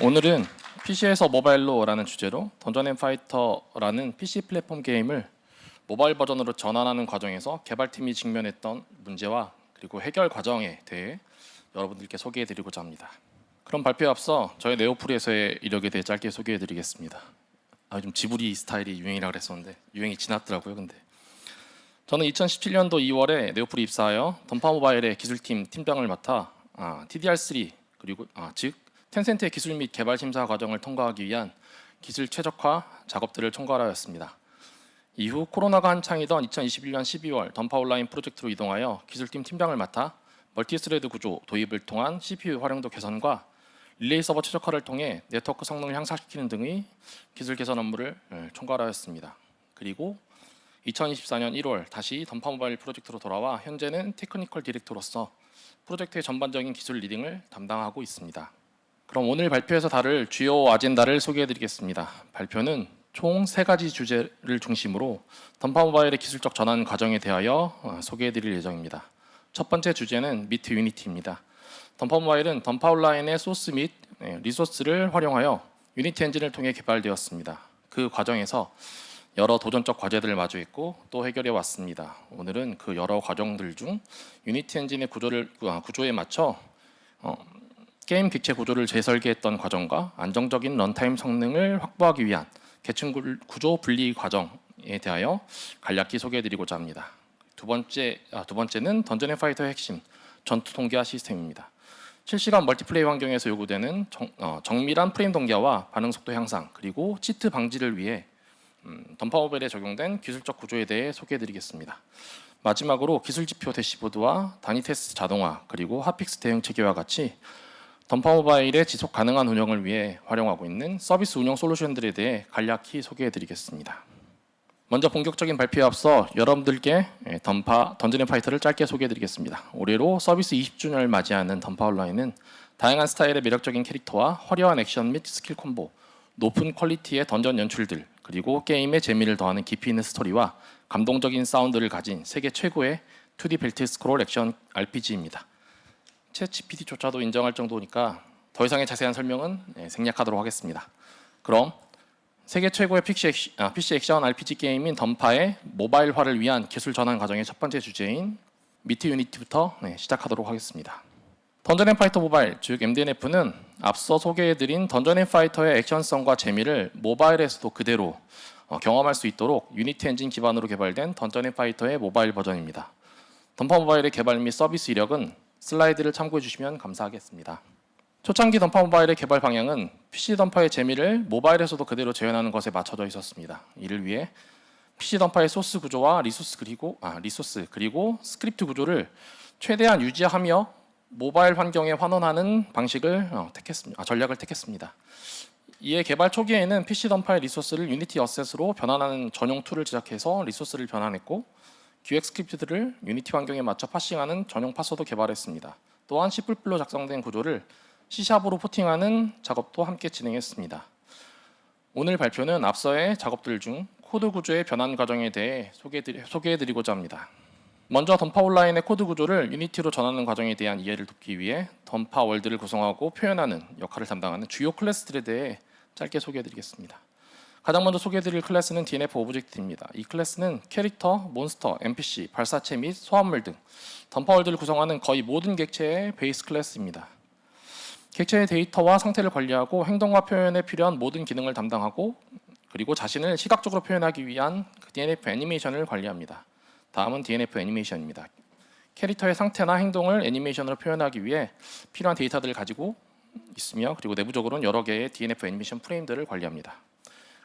오늘은 PC에서 모바일로라는 주제로 던전 앤 파이터라는 PC 플랫폼 게임을 모바일 버전으로 전환하는 과정에서 개발팀이 직면했던 문제와 그리고 해결 과정에 대해 여러분들께 소개해드리고자 합니다. 그럼 발표에 앞서 저희 네오프리에서의 이력에 대해 짧게 소개해드리겠습니다. 좀 지브리 스타일이 유행이라 그랬었는데 유행이 지났더라고요. 근데 저는 2017년도 2월에 네오프리 입사하여 던파 모바일의 기술팀 팀장을 맡아 TDR3 그리고 즉 텐센트의 기술 및 개발 심사 과정을 통과하기 위한 기술 최적화 작업들을 총괄하였습니다. 이후 코로나가 한창이던 2021년 12월 던파 온라인 프로젝트로 이동하여 기술팀 팀장을 맡아 멀티스레드 구조 도입을 통한 CPU 활용도 개선과 릴레이 서버 최적화를 통해 네트워크 성능을 향상시키는 등의 기술 개선 업무를 총괄하였습니다. 그리고 2024년 1월 다시 던파 모바일 프로젝트로 돌아와 현재는 테크니컬 디렉터로서 프로젝트의 전반적인 기술 리딩을 담당하고 있습니다. 그럼 오늘 발표에서 다룰 주요 아젠다를 소개해드리겠습니다. 발표는 총 3가지 주제를 중심으로 던파 모바일의 기술적 전환 과정에 대하여 소개해드릴 예정입니다. 첫 번째 주제는 미트 유니티입니다. 던파 모바일은 던파 온라인의 소스 및 리소스를 활용하여 유니티 엔진을 통해 개발되었습니다. 그 과정에서 여러 도전적 과제들을 마주했고 또 해결해 왔습니다. 오늘은 그 여러 과정들 중 유니티 엔진의 구조에 맞춰 게임 객체 구조를 재설계했던 과정과 안정적인 런타임 성능을 확보하기 위한 계층 구조 분리 과정에 대하여 간략히 소개해드리고자 합니다. 두 번째는 던전 앤 파이터의 핵심, 전투 동기화 시스템입니다. 실시간 멀티플레이 환경에서 요구되는 정밀한 프레임 동기화와 반응 속도 향상, 그리고 치트 방지를 위해 던파 모바일에 적용된 기술적 구조에 대해 소개해드리겠습니다. 마지막으로 기술 지표 대시보드와 단위 테스트 자동화, 그리고 핫픽스 대응 체계와 같이 던파 모바일의 지속 가능한 운영을 위해 활용하고 있는 서비스 운영 솔루션들에 대해 간략히 소개해드리겠습니다. 먼저 본격적인 발표에 앞서 여러분들께 던전 앤 파이터를 짧게 소개해드리겠습니다. 올해로 서비스 20주년을 맞이하는 던파 온라인은 다양한 스타일의 매력적인 캐릭터와 화려한 액션 및 스킬 콤보, 높은 퀄리티의 던전 연출들, 그리고 게임의 재미를 더하는 깊이 있는 스토리와 감동적인 사운드를 가진 세계 최고의 2D 벨트 스크롤 액션 RPG입니다. 챗GPT조차도 인정할 정도니까 더 이상의 자세한 설명은 생략하도록 하겠습니다. 그럼 세계 최고의 PC 액션 RPG 게임인 던파의 모바일화를 위한 기술 전환 과정의 첫 번째 주제인 미트 유니티부터 시작하도록 하겠습니다. 던전 앤 파이터 모바일, 즉 MDNF는 앞서 소개해드린 던전 앤 파이터의 액션성과 재미를 모바일에서도 그대로 경험할 수 있도록 유니티 엔진 기반으로 개발된 던전 앤 파이터의 모바일 버전입니다. 던파 모바일의 개발 및 서비스 이력은 슬라이드를 참고해 주시면 감사하겠습니다. 초창기 던파 모바일의 개발 방향은 PC 던파의 재미를 모바일에서도 그대로 재현하는 것에 맞춰져 있었습니다. 이를 위해 PC 던파의 소스 구조와 리소스 그리고 스크립트 구조를 최대한 유지하며 모바일 환경에 환원하는 전략을 택했습니다. 이에 개발 초기에는 PC 던파의 리소스를 유니티 어셋으로 변환하는 전용 툴을 제작해서 리소스를 변환했고 기획 스크립트들을 유니티 환경에 맞춰 파싱하는 전용 파서도 개발했습니다. 또한 C++로 작성된 구조를 C샵으로 포팅하는 작업도 함께 진행했습니다. 오늘 발표는 앞서의 작업들 중 코드 구조의 변환 과정에 대해 소개해드리고자 합니다. 먼저 던파 온라인의 코드 구조를 유니티로 전하는 과정에 대한 이해를 돕기 위해 던파 월드를 구성하고 표현하는 역할을 담당하는 주요 클래스들에 대해 짧게 소개해드리겠습니다. 가장 먼저 소개해드릴 클래스는 DNF 오브젝트입니다. 이 클래스는 캐릭터, 몬스터, NPC, 발사체 및 소환물 등 던파 월드를 구성하는 거의 모든 객체의 베이스 클래스입니다. 객체의 데이터와 상태를 관리하고 행동과 표현에 필요한 모든 기능을 담당하고 그리고 자신을 시각적으로 표현하기 위한 DNF 애니메이션을 관리합니다. 다음은 DNF 애니메이션입니다. 캐릭터의 상태나 행동을 애니메이션으로 표현하기 위해 필요한 데이터들을 가지고 있으며 그리고 내부적으로는 여러 개의 DNF 애니메이션 프레임들을 관리합니다.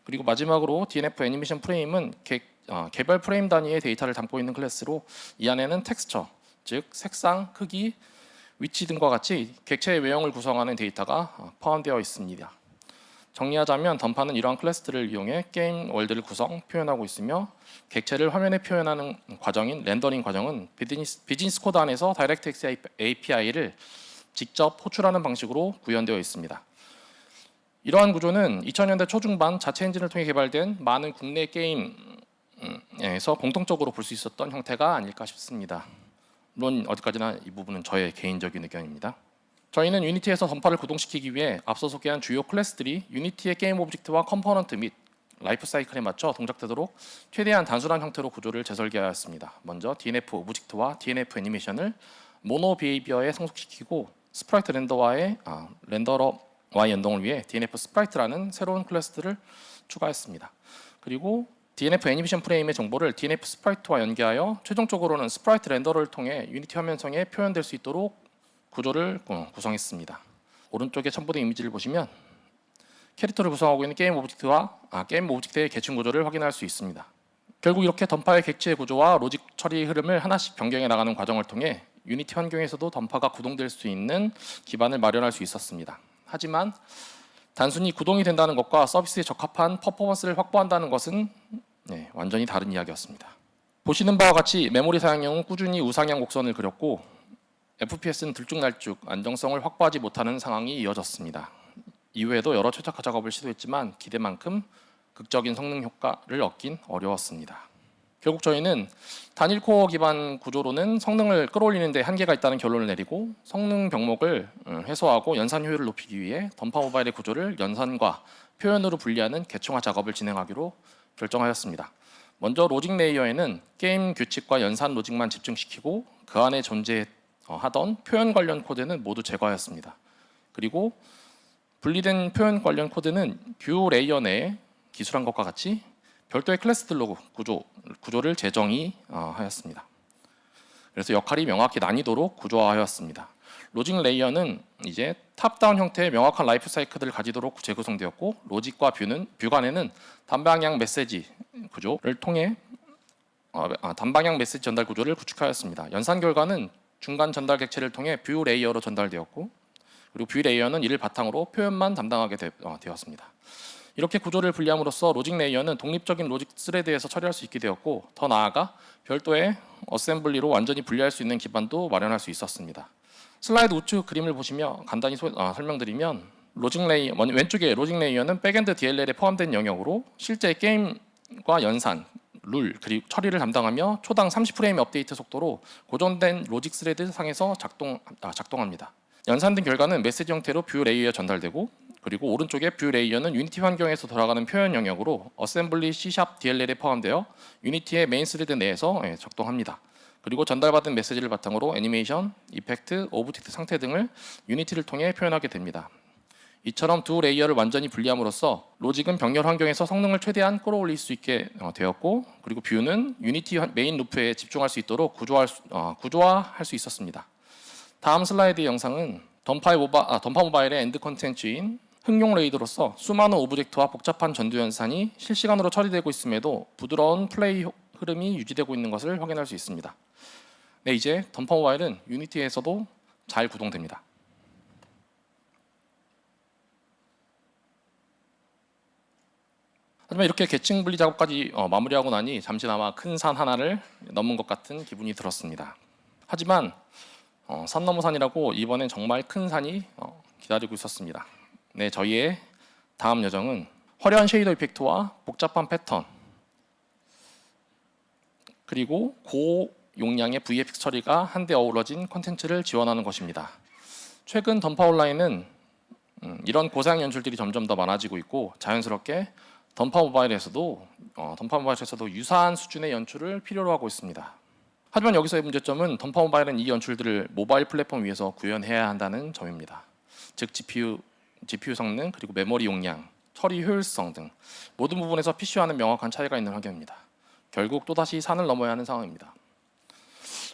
그리고 마지막으로 DNF 애니메이션 프레임은 개별 프레임 단위의 데이터를 담고 있는 클래스로 이 안에는 텍스처, 즉 색상, 크기, 위치 등과 같이 객체의 외형을 구성하는 데이터가 포함되어 있습니다. 정리하자면 던파는 이러한 클래스들을 이용해 게임 월드를 구성, 표현하고 있으며 객체를 화면에 표현하는 과정인 렌더링 과정은 비즈니스 코드 안에서 다이렉트X API를 직접 호출하는 방식으로 구현되어 있습니다. 이러한 구조는 2000년대 초중반 자체 엔진을 통해 개발된 많은 국내 게임에서 공통적으로 볼 수 있었던 형태가 아닐까 싶습니다. 물론 어디까지나 이 부분은 저의 개인적인 의견입니다. 저희는 유니티에서 던파를 구동시키기 위해 앞서 소개한 주요 클래스들이 유니티의 게임 오브젝트와 컴포넌트 및 라이프 사이클에 맞춰 동작되도록 최대한 단순한 형태로 구조를 재설계하였습니다. 먼저 DNF 오브젝트와 DNF 애니메이션을 모노 비헤이비어에 성숙시키고 스프라이트 렌더러와의 연동을 위해 DNF 스프라이트라는 새로운 클래스들을 추가했습니다. 그리고 DNF 애니메이션 프레임의 정보를 DNF 스프라이트와 연계하여 최종적으로는 스프라이트 렌더러를 통해 유니티 화면상에 표현될 수 있도록 구조를 구성했습니다. 오른쪽에 첨부된 이미지를 보시면 캐릭터를 구성하고 있는 게임 오브젝트의 계층 구조를 확인할 수 있습니다. 결국 이렇게 던파의 객체의 구조와 로직 처리 흐름을 하나씩 변경해 나가는 과정을 통해 유니티 환경에서도 던파가 구동될 수 있는 기반을 마련할 수 있었습니다. 하지만 단순히 구동이 된다는 것과 서비스에 적합한 퍼포먼스를 확보한다는 것은 완전히 다른 이야기였습니다. 보시는 바와 같이 메모리 사용량은 꾸준히 우상향 곡선을 그렸고 FPS는 들쭉날쭉 안정성을 확보하지 못하는 상황이 이어졌습니다. 이후에도 여러 최적화 작업을 시도했지만 기대만큼 극적인 성능 효과를 얻긴 어려웠습니다. 결국 저희는 단일 코어 기반 구조로는 성능을 끌어올리는 데 한계가 있다는 결론을 내리고 성능 병목을 해소하고 연산 효율을 높이기 위해 던파 모바일의 구조를 연산과 표현으로 분리하는 계층화 작업을 진행하기로 결정하였습니다. 먼저 로직 레이어에는 게임 규칙과 연산 로직만 집중시키고 그 안에 존재하던 표현 관련 코드는 모두 제거하였습니다. 그리고 분리된 표현 관련 코드는 뷰 레이어 내에 기술한 것과 같이 별도의 클래스들로 구조를 재정의하였습니다. 그래서 역할이 명확히 나뉘도록 구조화하였습니다. 로직 레이어는 이제 탑다운 형태의 명확한 라이프 사이클을 가지도록 재구성되었고 로직과 뷰 간에는 단방향 메시지 구조를 통해 단방향 메시지 전달 구조를 구축하였습니다. 연산 결과는 중간 전달 객체를 통해 뷰 레이어로 전달되었고 그리고 뷰 레이어는 이를 바탕으로 표현만 담당하게 되었습니다. 이렇게 구조를 분리함으로써 로직 레이어는 독립적인 로직 스레드에서 처리할 수 있게 되었고 더 나아가 별도의 어셈블리로 완전히 분리할 수 있는 기반도 마련할 수 있었습니다. 슬라이드 우측 그림을 보시며 간단히 설명드리면 왼쪽에 로직 레이어는 백엔드 DLL에 포함된 영역으로 실제 게임과 연산, 룰, 그리고 처리를 담당하며 초당 30프레임 업데이트 속도로 고정된 로직 스레드 상에서 작동합니다. 연산된 결과는 메시지 형태로 뷰 레이어에 전달되고 그리고 오른쪽에 뷰 레이어는 유니티 환경에서 돌아가는 표현 영역으로 어셈블리 C# DLL에 포함되어 유니티의 메인 스레드 내에서 작동합니다. 그리고 전달받은 메시지를 바탕으로 애니메이션, 이펙트, 오브젝트 상태 등을 유니티를 통해 표현하게 됩니다. 이처럼 두 레이어를 완전히 분리함으로써 로직은 병렬 환경에서 성능을 최대한 끌어올릴 수 있게 되었고 그리고 뷰는 유니티 메인 루프에 집중할 수 있도록 구조화할 수 있었습니다. 다음 슬라이드 영상은 던파 모바일의 엔드 컨텐츠인 흥용 레이드로서 수많은 오브젝트와 복잡한 전두 연산이 실시간으로 처리되고 있음에도 부드러운 플레이 흐름이 유지되고 있는 것을 확인할 수 있습니다. 이제 던파 모바일은 유니티에서도 잘 구동됩니다. 하지만 이렇게 계층 분리 작업까지 마무리하고 나니 잠시나마 큰 산 하나를 넘은 것 같은 기분이 들었습니다. 하지만 산 넘어 산이라고 이번엔 정말 큰 산이 기다리고 있었습니다. 저희의 다음 여정은 화려한 쉐이더 이펙트와 복잡한 패턴 그리고 고용량의 VFX 처리가 한데 어우러진 콘텐츠를 지원하는 것입니다. 최근 던파 온라인은 이런 고사양 연출들이 점점 더 많아지고 있고 자연스럽게 던파 모바일에서도 유사한 수준의 연출을 필요로 하고 있습니다. 하지만 여기서의 문제점은 던파 모바일은 이 연출들을 모바일 플랫폼 위에서 구현해야 한다는 점입니다. 즉 GPU 성능, 그리고 메모리 용량, 처리 효율성 등 모든 부분에서 PC와는 명확한 차이가 있는 환경입니다. 결국 또다시 산을 넘어야 하는 상황입니다.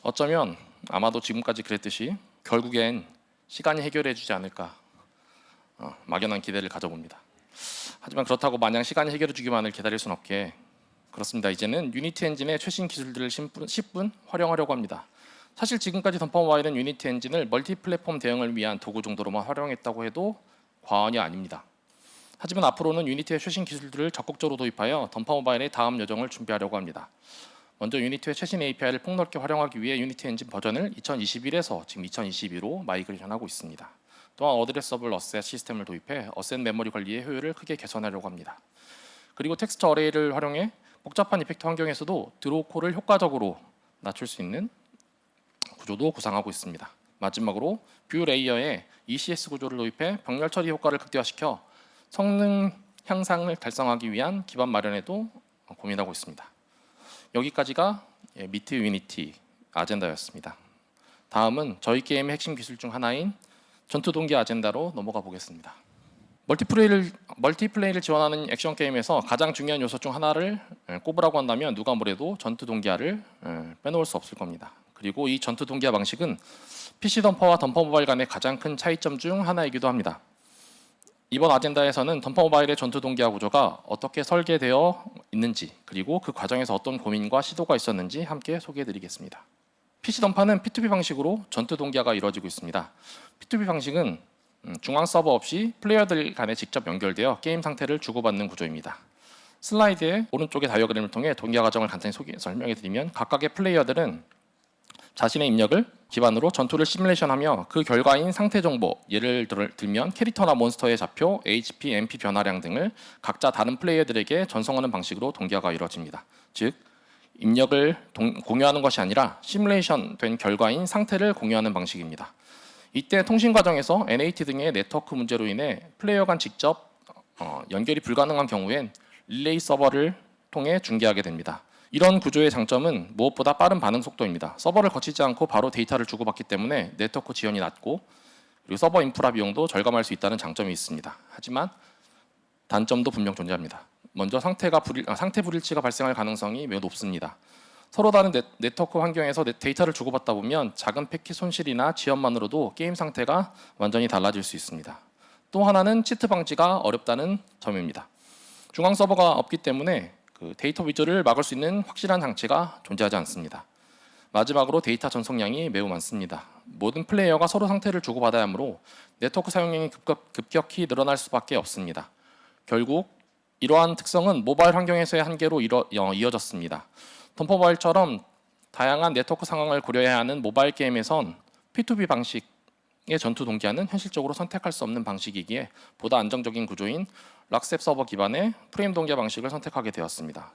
어쩌면 아마도 지금까지 그랬듯이 결국엔 시간이 해결해 주지 않을까 막연한 기대를 가져봅니다. 하지만 그렇다고 마냥 시간이 해결해 주기만을 기다릴 수는 없게 그렇습니다. 이제는 유니티 엔진의 최신 기술들을 10분 활용하려고 합니다. 사실 지금까지 던파 모바일은 유니티 엔진을 멀티 플랫폼 대응을 위한 도구 정도로만 활용했다고 해도 과언이 아닙니다. 하지만 앞으로는 유니티의 최신 기술들을 적극적으로 도입하여 던파 모바일의 다음 여정을 준비하려고 합니다. 먼저 유니티의 최신 API를 폭넓게 활용하기 위해 유니티 엔진 버전을 2021에서 지금 2022로 마이그레이션하고 있습니다. 또한 어드레서블 어셋 시스템을 도입해 어셋 메모리 관리의 효율을 크게 개선하려고 합니다. 그리고 텍스처 어레이를 활용해 복잡한 이펙트 환경에서도 드로우 콜을 효과적으로 낮출 수 있는 구조도 구상하고 있습니다. 마지막으로 뷰 레이어에 ECS 구조를 도입해 병렬 처리 효과를 극대화시켜 성능 향상을 달성하기 위한 기반 마련에도 고민하고 있습니다. 여기까지가 미트 유니티 아젠다였습니다. 다음은 저희 게임의 핵심 기술 중 하나인 전투 동기 아젠다로 넘어가 보겠습니다. 멀티플레이를 지원하는 액션 게임에서 가장 중요한 요소 중 하나를 꼽으라고 한다면 누가 뭐래도 전투 동기화를 빼놓을 수 없을 겁니다. 그리고 이 전투 동기화 방식은 PC 덤퍼와 덤퍼 모바일 간의 가장 큰 차이점 중 하나이기도 합니다. 이번 아젠다에서는 덤퍼 모바일의 전투 동기화 구조가 어떻게 설계되어 있는지, 그리고 그 과정에서 어떤 고민과 시도가 있었는지 함께 소개해드리겠습니다. PC 덤퍼는 P2P 방식으로 전투 동기화가 이루어지고 있습니다. P2P 방식은 중앙 서버 없이 플레이어들 간에 직접 연결되어 게임 상태를 주고받는 구조입니다. 슬라이드의 오른쪽의 다이어그램을 통해 동기화 과정을 간단히 설명해드리면, 각각의 플레이어들은 자신의 입력을 기반으로 전투를 시뮬레이션하며 그 결과인 상태 정보, 예를 들면 캐릭터나 몬스터의 좌표, HP, MP 변화량 등을 각자 다른 플레이어들에게 전송하는 방식으로 동기화가 이루어집니다. 즉, 입력을 공유하는 것이 아니라 시뮬레이션 된 결과인 상태를 공유하는 방식입니다. 이때 통신 과정에서 NAT 등의 네트워크 문제로 인해 플레이어 간 직접 연결이 불가능한 경우엔 릴레이 서버를 통해 중계하게 됩니다. 이런 구조의 장점은 무엇보다 빠른 반응 속도입니다. 서버를 거치지 않고 바로 데이터를 주고받기 때문에 네트워크 지연이 낮고, 그리고 서버 인프라 비용도 절감할 수 있다는 장점이 있습니다. 하지만 단점도 분명 존재합니다. 먼저 상태 불일치가 발생할 가능성이 매우 높습니다. 서로 다른 네트워크 환경에서 데이터를 주고받다 보면 작은 패킷 손실이나 지연만으로도 게임 상태가 완전히 달라질 수 있습니다. 또 하나는 치트 방지가 어렵다는 점입니다. 중앙 서버가 없기 때문에 데이터 위조를 막을 수 있는 확실한 장치가 존재하지 않습니다. 마지막으로 데이터 전송량이 매우 많습니다. 모든 플레이어가 서로 상태를 주고받아야 하므로 네트워크 사용량이 급격히 늘어날 수밖에 없습니다. 결국 이러한 특성은 모바일 환경에서의 한계로 이어졌습니다. 덤퍼 모바일처럼 다양한 네트워크 상황을 고려해야 하는 모바일 게임에선 P2P 방식의 전투 동기화는 현실적으로 선택할 수 없는 방식이기에 보다 안정적인 구조인 락셉 서버 기반의 프레임 동기화 방식을 선택하게 되었습니다.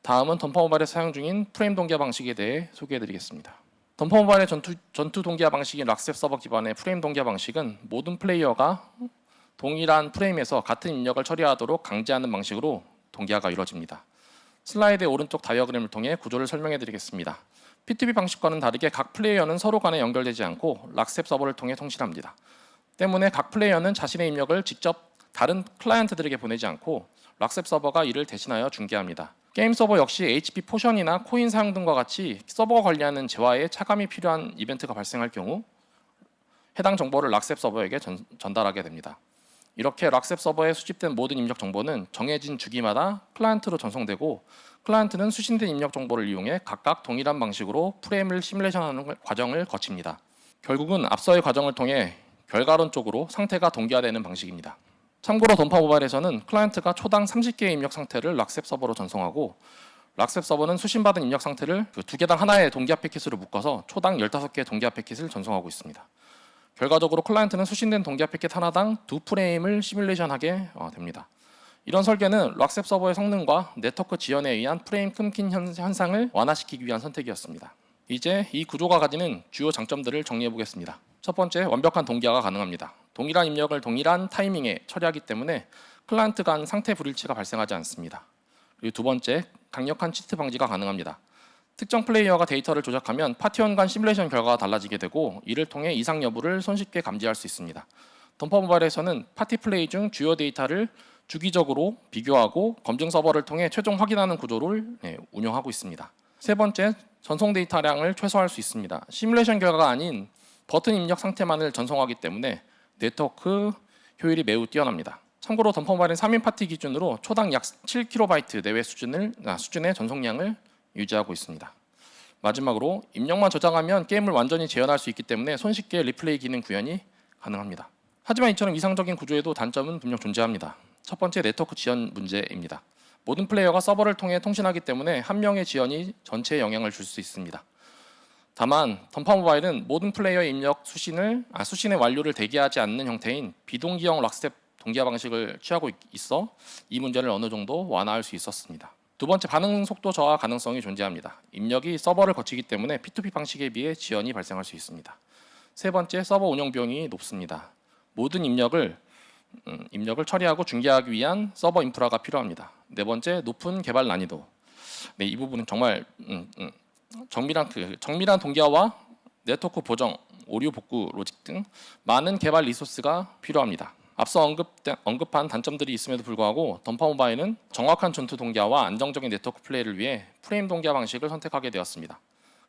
다음은 덤퍼 모바일에서 사용 중인 프레임 동기화 방식에 대해 소개해드리겠습니다. 덤퍼 모바일의 전투 동기화 방식인 락셉 서버 기반의 프레임 동기화 방식은 모든 플레이어가 동일한 프레임에서 같은 입력을 처리하도록 강제하는 방식으로 동기화가 이루어집니다. 슬라이드의 오른쪽 다이어그램을 통해 구조를 설명해드리겠습니다. P2P 방식과는 다르게 각 플레이어는 서로 간에 연결되지 않고 락셉 서버를 통해 통신합니다. 때문에 각 플레이어는 자신의 입력을 직접 다른 클라이언트들에게 보내지 않고 락셉 서버가 이를 대신하여 중계합니다. 게임 서버 역시 HP 포션이나 코인 사용 등과 같이 서버가 관리하는 재화에 차감이 필요한 이벤트가 발생할 경우 해당 정보를 락셉 서버에게 전달하게 됩니다. 이렇게 락셉 서버에 수집된 모든 입력 정보는 정해진 주기마다 클라이언트로 전송되고, 클라이언트는 수신된 입력 정보를 이용해 각각 동일한 방식으로 프레임을 시뮬레이션하는 과정을 거칩니다. 결국은 앞서의 과정을 통해 결과론적으로 상태가 동기화되는 방식입니다. 참고로 덤퍼 모바일에서는 클라이언트가 초당 30개의 입력 상태를 락셉 서버로 전송하고, 락셉 서버는 수신받은 입력 상태를 2개당 하나의 동기화 패킷으로 묶어서 초당 15개의 동기화 패킷을 전송하고 있습니다. 결과적으로 클라이언트는 수신된 동기화 패킷 하나당 2프레임을 시뮬레이션하게 됩니다. 이런 설계는 락셉 서버의 성능과 네트워크 지연에 의한 프레임 끊긴 현상을 완화시키기 위한 선택이었습니다. 이제 이 구조가 가지는 주요 장점들을 정리해 보겠습니다. 첫 번째, 완벽한 동기화가 가능합니다. 동일한 입력을 동일한 타이밍에 처리하기 때문에 클라이언트 간 상태 불일치가 발생하지 않습니다. 그리고 두 번째, 강력한 치트 방지가 가능합니다. 특정 플레이어가 데이터를 조작하면 파티원 간 시뮬레이션 결과가 달라지게 되고, 이를 통해 이상 여부를 손쉽게 감지할 수 있습니다. 덤퍼 모바일에서는 파티 플레이 중 주요 데이터를 주기적으로 비교하고 검증 서버를 통해 최종 확인하는 구조를 운영하고 있습니다. 세 번째, 전송 데이터량을 최소화할 수 있습니다. 시뮬레이션 결과가 아닌 버튼 입력 상태만을 전송하기 때문에 네트워크 효율이 매우 뛰어납니다. 참고로 덤퍼 모바일은 3인 파티 기준으로 초당 약 7KB 내외 수준의 전송량을 유지하고 있습니다. 마지막으로 입력만 저장하면 게임을 완전히 재현할 수 있기 때문에 손쉽게 리플레이 기능 구현이 가능합니다. 하지만 이처럼 이상적인 구조에도 단점은 분명 존재합니다. 첫 번째, 네트워크 지연 문제입니다. 모든 플레이어가 서버를 통해 통신하기 때문에 한 명의 지연이 전체에 영향을 줄 수 있습니다. 다만 덤퍼 모바일은 모든 플레이어의 입력 수신의 완료를 대기하지 않는 형태인 비동기형 락스텝 동기화 방식을 취하고 있어 이 문제를 어느 정도 완화할 수 있었습니다. 두 번째, 반응 속도 저하 가능성이 존재합니다. 입력이 서버를 거치기 때문에 P2P 방식에 비해 지연이 발생할 수 있습니다. 세 번째, 서버 운영 비용이 높습니다. 모든 입력을 처리하고 중계하기 위한 서버 인프라가 필요합니다. 네 번째, 높은 개발 난이도. 네, 이 부분은 정말 정밀한 동기화와 네트워크 보정, 오류 복구 로직 등 많은 개발 리소스가 필요합니다. 앞서 언급한 단점들이 있음에도 불구하고 던파 모바일은 정확한 전투 동기화와 안정적인 네트워크 플레이를 위해 프레임 동기화 방식을 선택하게 되었습니다.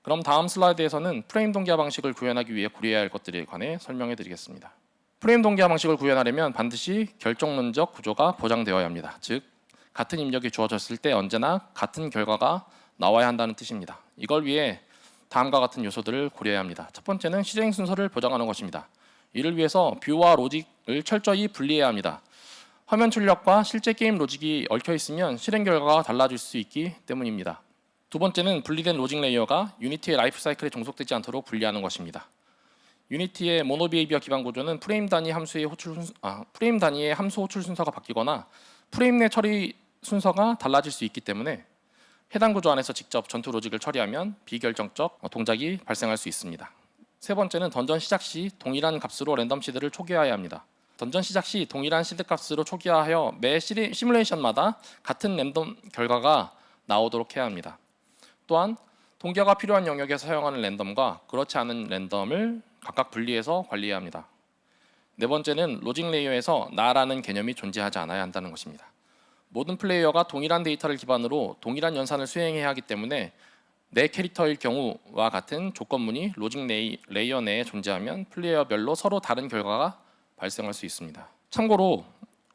그럼 다음 슬라이드에서는 프레임 동기화 방식을 구현하기 위해 고려해야 할 것들에 관해 설명해 드리겠습니다. 프레임 동기화 방식을 구현하려면 반드시 결정론적 구조가 보장되어야 합니다. 즉, 같은 입력이 주어졌을 때 언제나 같은 결과가 나와야 한다는 뜻입니다. 이걸 위해 다음과 같은 요소들을 고려해야 합니다. 첫 번째는 실행 순서를 보장하는 것입니다. 이를 위해서 뷰와 로직을 철저히 분리해야 합니다. 화면 출력과 실제 게임 로직이 얽혀 있으면 실행 결과가 달라질 수 있기 때문입니다. 두 번째는 분리된 로직 레이어가 유니티의 라이프 사이클에 종속되지 않도록 분리하는 것입니다. 유니티의 모노 비헤이비어 기반 구조는 프레임 단위의 함수 호출 순서가 바뀌거나 프레임 내 처리 순서가 달라질 수 있기 때문에 해당 구조 안에서 직접 전투 로직을 처리하면 비결정적 동작이 발생할 수 있습니다. 세 번째는 던전 시작 시 동일한 값으로 랜덤 시드를 초기화해야 합니다. 던전 시작 시 동일한 시드 값으로 초기화하여 매 시뮬레이션마다 같은 랜덤 결과가 나오도록 해야 합니다. 또한 동기화가 필요한 영역에서 사용하는 랜덤과 그렇지 않은 랜덤을 각각 분리해서 관리해야 합니다. 네 번째는 로직 레이어에서 나라는 개념이 존재하지 않아야 한다는 것입니다. 모든 플레이어가 동일한 데이터를 기반으로 동일한 연산을 수행해야 하기 때문에 내 캐릭터일 경우와 같은 조건문이 로직 레이어 내에 존재하면 플레이어별로 서로 다른 결과가 발생할 수 있습니다. 참고로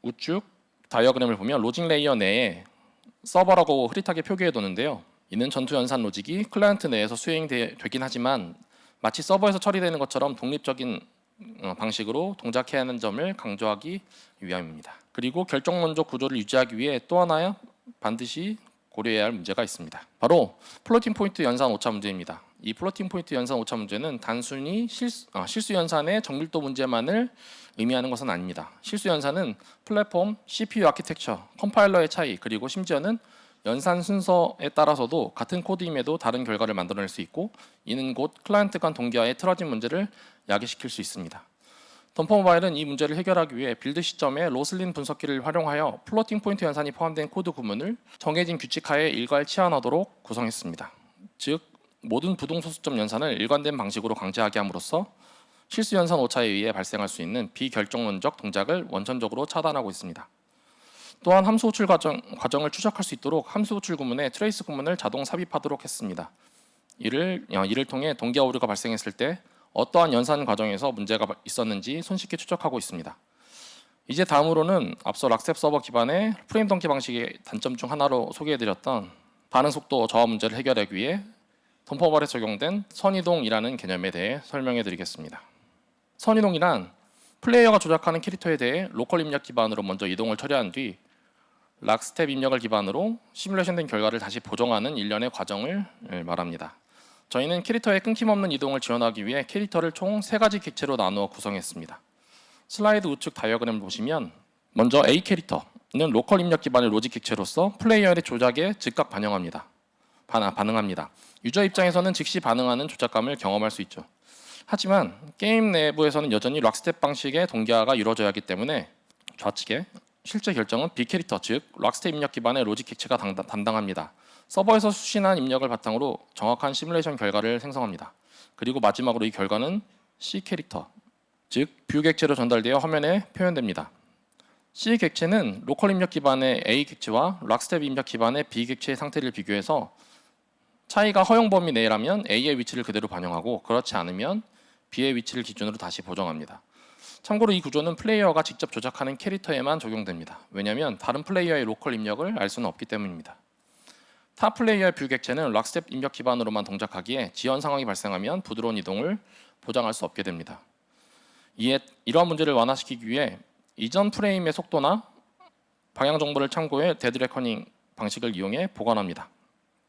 우측 다이어그램을 보면 로직 레이어 내에 서버라고 흐릿하게 표기해 두는데요. 이는 전투 연산 로직이 클라이언트 내에서 수행되긴 하지만 마치 서버에서 처리되는 것처럼 독립적인 방식으로 동작해야 하는 점을 강조하기 위함입니다. 그리고 결정론적 구조를 유지하기 위해 또 하나 반드시 고려해야 할 문제가 있습니다. 바로 플로팅 포인트 연산 오차 문제입니다. 이 플로팅 포인트 연산 오차 문제는 단순히 실수 연산의 정밀도 문제만을 의미하는 것은 아닙니다. 실수 연산은 플랫폼, CPU 아키텍처, 컴파일러의 차이, 그리고 심지어는 연산 순서에 따라서도 같은 코드임에도 다른 결과를 만들어낼 수 있고, 이는 곧 클라이언트 간 동기화의 틀어진 문제를 야기시킬 수 있습니다. 던파 모바일은 이 문제를 해결하기 위해 빌드 시점에 로슬린 분석기를 활용하여 플로팅 포인트 연산이 포함된 코드 구문을 정해진 규칙하에 일괄치환하도록 구성했습니다. 즉, 모든 부동소수점 연산을 일관된 방식으로 강제하게 함으로써 실수 연산 오차에 의해 발생할 수 있는 비결정론적 동작을 원천적으로 차단하고 있습니다. 또한 함수 호출 과정을 추적할 수 있도록 함수 호출 구문에 트레이스 구문을 자동 삽입하도록 했습니다. 이를 통해 동기화 오류가 발생했을 때 어떠한 연산 과정에서 문제가 있었는지 손쉽게 추적하고 있습니다. 이제 다음으로는 앞서 락스텝 서버 기반의 프레임 동기 방식의 단점 중 하나로 소개해드렸던 반응 속도 저하 문제를 해결하기 위해 던파 모바일에 적용된 선이동이라는 개념에 대해 설명해드리겠습니다. 선이동이란 플레이어가 조작하는 캐릭터에 대해 로컬 입력 기반으로 먼저 이동을 처리한 뒤 락스텝 입력을 기반으로 시뮬레이션된 결과를 다시 보정하는 일련의 과정을 말합니다. 저희는 캐릭터의 끊김없는 이동을 지원하기 위해 캐릭터를 총 3가지 객체로 나누어 구성했습니다. 슬라이드 우측 다이어그램을 보시면 먼저 A 캐릭터는 로컬 입력 기반의 로직 객체로서 플레이어의 조작에 즉각 반응합니다. 유저 입장에서는 즉시 반응하는 조작감을 경험할 수 있죠. 하지만 게임 내부에서는 여전히 락스텝 방식의 동기화가 이루어져야 하기 때문에 좌측에 실제 결정은 B 캐릭터, 즉 락스텝 입력 기반의 로직 객체가 담당합니다. 서버에서 수신한 입력을 바탕으로 정확한 시뮬레이션 결과를 생성합니다. 그리고 마지막으로 이 결과는 C 캐릭터, 즉 뷰 객체로 전달되어 화면에 표현됩니다. C 객체는 로컬 입력 기반의 A 객체와 락스텝 입력 기반의 B 객체의 상태를 비교해서 차이가 허용 범위 내라면 A의 위치를 그대로 반영하고, 그렇지 않으면 B의 위치를 기준으로 다시 보정합니다. 참고로 이 구조는 플레이어가 직접 조작하는 캐릭터에만 적용됩니다. 왜냐하면 다른 플레이어의 로컬 입력을 알 수는 없기 때문입니다. 타 플레이어의 뷰 객체는 락스텝 입력 기반으로만 동작하기에 지연 상황이 발생하면 부드러운 이동을 보장할 수 없게 됩니다. 이러한 문제를 완화시키기 위해 이전 프레임의 속도나 방향 정보를 참고해 데드 레커닝 방식을 이용해 보관합니다.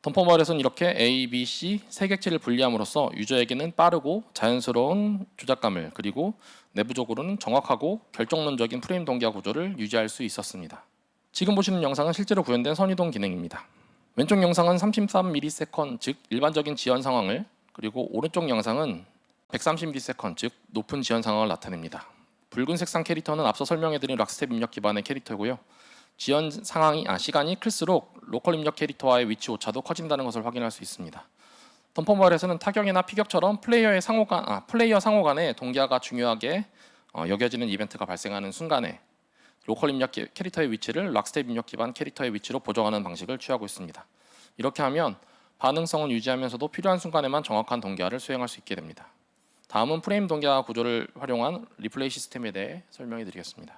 던파 모바일에서는 이렇게 A, B, C 세 객체를 분리함으로써 유저에게는 빠르고 자연스러운 조작감을, 그리고 내부적으로는 정확하고 결정론적인 프레임 동기화 구조를 유지할 수 있었습니다. 지금 보시는 영상은 실제로 구현된 선이동 기능입니다. 왼쪽 영상은 33ms, 즉 일반적인 지연 상황을, 그리고 오른쪽 영상은 130ms, 즉 높은 지연 상황을 나타냅니다. 붉은 색상 캐릭터는 앞서 설명해드린 락스텝 입력 기반의 캐릭터고요. 지연 시간이 클수록 로컬 입력 캐릭터와의 위치 오차도 커진다는 것을 확인할 수 있습니다. 덤퍼모바일에서는 타격이나 피격처럼 플레이어 상호 간의 동기화가 중요하게 여겨지는 이벤트가 발생하는 순간에 로컬 입력 캐릭터의 위치를 락스텝 입력 기반 캐릭터의 위치로 보정하는 방식을 취하고 있습니다. 이렇게 하면 반응성은 유지하면서도 필요한 순간에만 정확한 동기화를 수행할 수 있게 됩니다. 다음은 프레임 동기화 구조를 활용한 리플레이 시스템에 대해 설명해 드리겠습니다.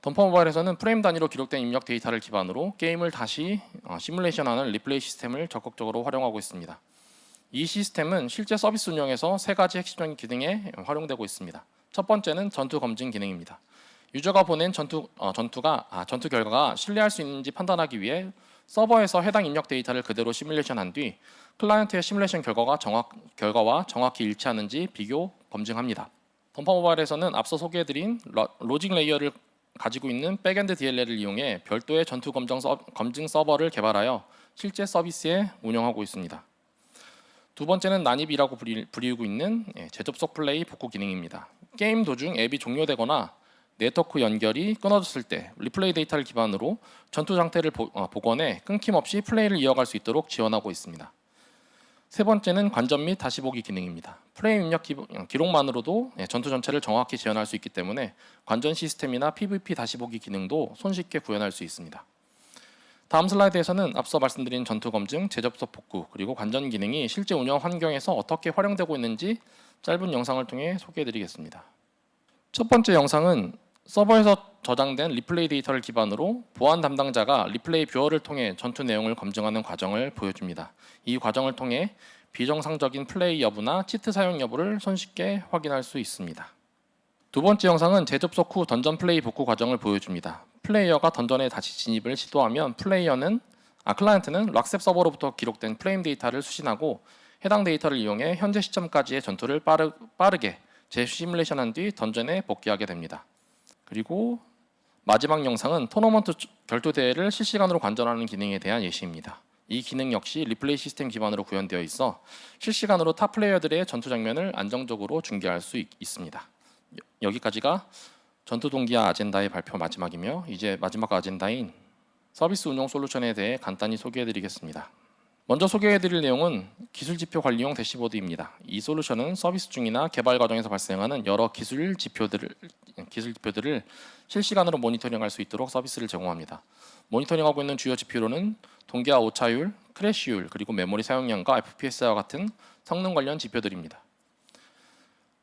덤퍼모바일에서는 프레임 단위로 기록된 입력 데이터를 기반으로 게임을 다시 시뮬레이션하는 리플레이 시스템을 적극적으로 활용하고 있습니다. 이 시스템은 실제 서비스 운영에서 세 가지 핵심적인 기능에 활용되고 있습니다. 첫 번째는 전투 검증 기능입니다. 유저가 보낸 전투 결과가 신뢰할 수 있는지 판단하기 위해 서버에서 해당 입력 데이터를 그대로 시뮬레이션한 뒤 클라이언트의 시뮬레이션 결과와 정확히 일치하는지 비교 검증합니다. 덤퍼모바일에서는 앞서 소개해드린 로직 레이어를 가지고 있는 백엔드 DLL을 이용해 별도의 전투 검증 서버를 개발하여 실제 서비스에 운영하고 있습니다. 두 번째는 난입이라고 불리우고 있는 재접속 플레이 복구 기능입니다. 게임 도중 앱이 종료되거나 네트워크 연결이 끊어졌을 때 리플레이 데이터를 기반으로 전투 상태를 복원해 끊김없이 플레이를 이어갈 수 있도록 지원하고 있습니다. 세 번째는 관전 및 다시 보기 기능입니다. 프레임 입력 기록만으로도 전투 전체를 정확히 재현할 수 있기 때문에 관전 시스템이나 PVP 다시 보기 기능도 손쉽게 구현할 수 있습니다. 다음 슬라이드에서는 앞서 말씀드린 전투 검증, 재접속 복구, 그리고 관전 기능이 실제 운영 환경에서 어떻게 활용되고 있는지 짧은 영상을 통해 소개해드리겠습니다. 첫 번째 영상은 서버에서 저장된 리플레이 데이터를 기반으로 보안 담당자가 리플레이 뷰어를 통해 전투 내용을 검증하는 과정을 보여줍니다. 이 과정을 통해 비정상적인 플레이 여부나 치트 사용 여부를 손쉽게 확인할 수 있습니다. 두 번째 영상은 재접속 후 던전 플레이 복구 과정을 보여줍니다. 플레이어가 던전에 다시 진입을 시도하면 클라이언트는 락셉 서버로부터 기록된 프레임 데이터를 수신하고 해당 데이터를 이용해 현재 시점까지의 전투를 빠르게 재시뮬레이션한 뒤 던전에 복귀하게 됩니다. 그리고 마지막 영상은 토너먼트 결투 대회를 실시간으로 관전하는 기능에 대한 예시입니다. 이 기능 역시 리플레이 시스템 기반으로 구현되어 있어 실시간으로 타 플레이어들의 전투 장면을 안정적으로 중계할 수 있습니다. 여기까지가 전투 동기화 아젠다의 발표 마지막이며 이제 마지막 아젠다인 서비스 운용 솔루션에 대해 간단히 소개해드리겠습니다. 먼저 소개해드릴 내용은 기술 지표 관리용 대시보드입니다. 이 솔루션은 서비스 중이나 개발 과정에서 발생하는 여러 기술 지표들을 실시간으로 모니터링할 수 있도록 서비스를 제공합니다. 모니터링하고 있는 주요 지표로는 동기화 오차율, 크래시율, 그리고 메모리 사용량과 FPS와 같은 성능 관련 지표들입니다.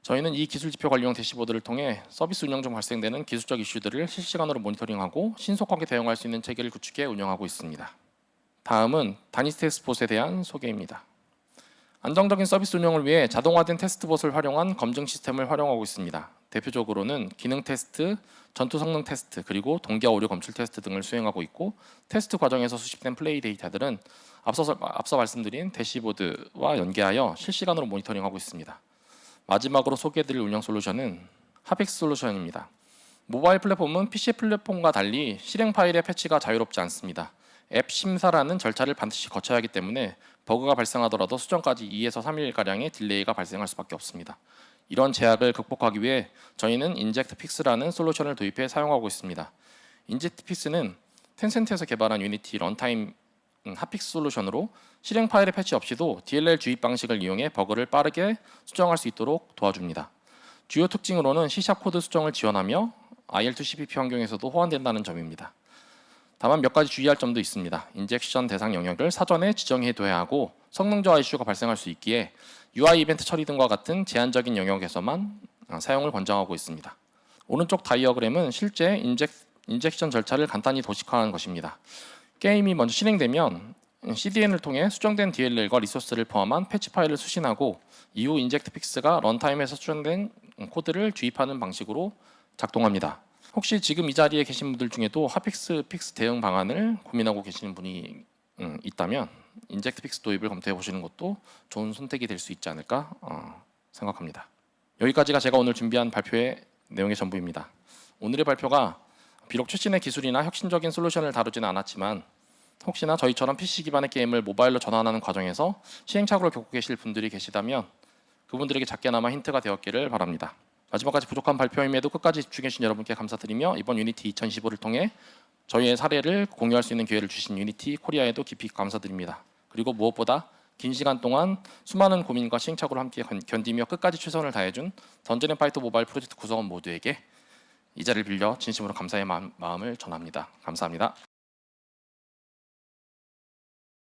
저희는 이 기술 지표 관리용 대시보드를 통해 서비스 운영 중 발생되는 기술적 이슈들을 실시간으로 모니터링하고 신속하게 대응할 수 있는 체계를 구축해 운영하고 있습니다. 다음은 다니스 테스트봇에 대한 소개입니다. 안정적인 서비스 운영을 위해 자동화된 테스트봇을 활용한 검증 시스템을 활용하고 있습니다. 대표적으로는 기능 테스트, 전투 성능 테스트, 그리고 동기화 오류 검출 테스트 등을 수행하고 있고 테스트 과정에서 수집된 플레이 데이터들은 앞서 말씀드린 대시보드와 연계하여 실시간으로 모니터링하고 있습니다. 마지막으로 소개해드릴 운영 솔루션은 하픽스 솔루션입니다. 모바일 플랫폼은 PC 플랫폼과 달리 실행 파일의 패치가 자유롭지 않습니다. 앱 심사라는 절차를 반드시 거쳐야 하기 때문에 버그가 발생하더라도 수정까지 2에서 3일가량의 딜레이가 발생할 수밖에 없습니다. 이런 제약을 극복하기 위해 저희는 인젝트 픽스라는 솔루션을 도입해 사용하고 있습니다. 인젝트 픽스는 텐센트에서 개발한 유니티 런타임 핫픽스 솔루션으로 실행 파일의 패치 없이도 DLL 주입 방식을 이용해 버그를 빠르게 수정할 수 있도록 도와줍니다. 주요 특징으로는 C# 코드 수정을 지원하며 IL2CPP 환경에서도 호환된다는 점입니다. 다만 몇 가지 주의할 점도 있습니다. 인젝션 대상 영역을 사전에 지정해둬야 하고 성능 저하 이슈가 발생할 수 있기에 UI 이벤트 처리 등과 같은 제한적인 영역에서만 사용을 권장하고 있습니다. 오른쪽 다이어그램은 실제 인젝션 절차를 간단히 도식화한 것입니다. 게임이 먼저 실행되면 CDN을 통해 수정된 DLL과 리소스를 포함한 패치 파일을 수신하고 이후 인젝트 픽스가 런타임에서 수정된 코드를 주입하는 방식으로 작동합니다. 혹시 지금 이 자리에 계신 분들 중에도 핫픽스 픽스 대응 방안을 고민하고 계시는 분이 있다면 인젝트 픽스 도입을 검토해 보시는 것도 좋은 선택이 될 수 있지 않을까 생각합니다. 여기까지가 제가 오늘 준비한 발표의 내용의 전부입니다. 오늘의 발표가 비록 최신의 기술이나 혁신적인 솔루션을 다루지는 않았지만 혹시나 저희처럼 PC 기반의 게임을 모바일로 전환하는 과정에서 시행착오를 겪고 계실 분들이 계시다면 그분들에게 작게나마 힌트가 되었기를 바랍니다. 마지막까지 부족한 발표임에도 끝까지 집중해주신 여러분께 감사드리며 이번 유니티 2015를 통해 저희의 사례를 공유할 수 있는 기회를 주신 유니티 코리아에도 깊이 감사드립니다. 그리고 무엇보다 긴 시간 동안 수많은 고민과 시행착오를 함께 견디며 끝까지 최선을 다해준 던전앤파이터 모바일 프로젝트 구성원 모두에게 이 자리를 빌려 진심으로 감사의 마음을 전합니다. 감사합니다.